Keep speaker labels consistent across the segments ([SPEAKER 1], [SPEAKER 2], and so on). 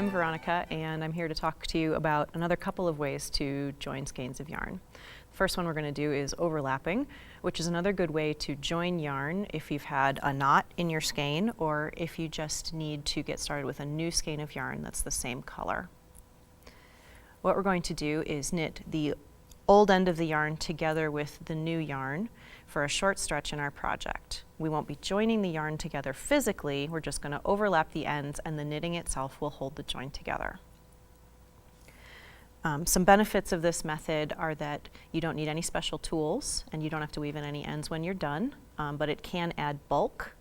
[SPEAKER 1] I'm Veronica, and I'm here to talk to you about another couple of ways to join skeins of yarn. The first one we're going to do is overlapping, which is another good way to join yarn if you've had a knot in your skein or if you just need to get started with a new skein of yarn that's the same color. What we're going to do is knit the old end of the yarn together with the new yarn for a short stretch in our project. We won't be joining the yarn together physically, we're just going to overlap the ends and the knitting itself will hold the join together. Some benefits of this method are that you don't need any special tools and you don't have to weave in any ends when you're done, but it can add bulk.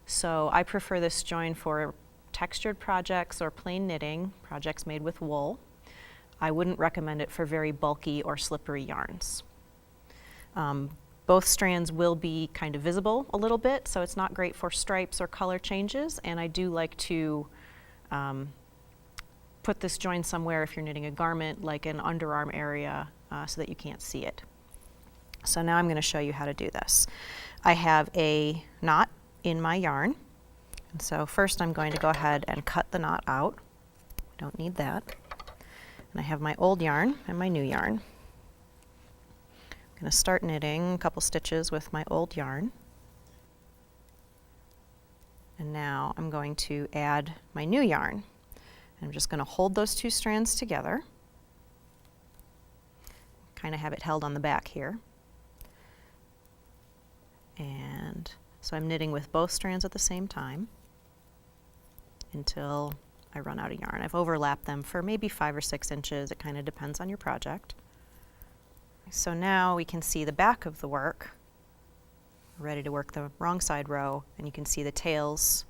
[SPEAKER 1] So I prefer this join for textured projects or plain knitting, projects made with wool. I wouldn't recommend it for very bulky or slippery yarns. Both strands will be kind of visible a little bit, so it's not great for stripes or color changes, and I do like to put this join somewhere if you're knitting a garment, like an underarm area, so that you can't see it. So now I'm going to show you how to do this. I have a knot in my yarn, and so first I'm going to go ahead and cut the knot out. We don't need that. And I have my old yarn and my new yarn. I'm going to start knitting a couple stitches with my old yarn. And now I'm going to add my new yarn. I'm just going to hold those two strands together. Kind of have it held on the back here. And so I'm knitting with both strands at the same time until I run out of yarn. I've overlapped them for maybe 5 or 6 inches. It kind of depends on your project. So now we can see the back of the work. We're ready to work the wrong side row, and you can see the tails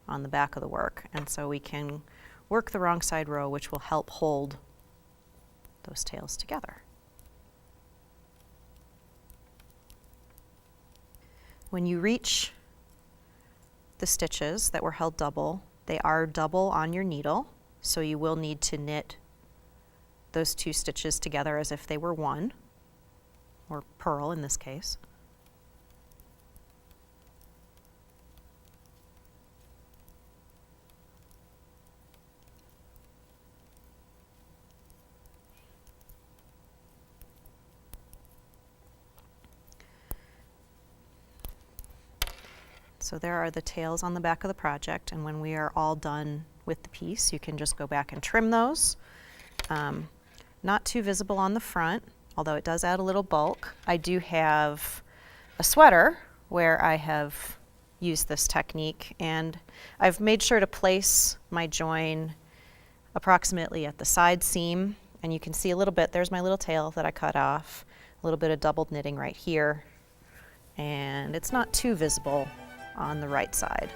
[SPEAKER 1] on the back of the work. And so we can work the wrong side row, which will help hold those tails together. When you reach the stitches that were held double, they are double on your needle, so you will need to knit those two stitches together as if they were one, or purl in this case. So there are the tails on the back of the project, and when we are all done with the piece, you can just go back and trim those. Not too visible on the front, although it does add a little bulk. I do have a sweater where I have used this technique, and I've made sure to place my join approximately at the side seam, and you can see a little bit, there's my little tail that I cut off, a little bit of doubled knitting right here, and it's not too visible on the right side.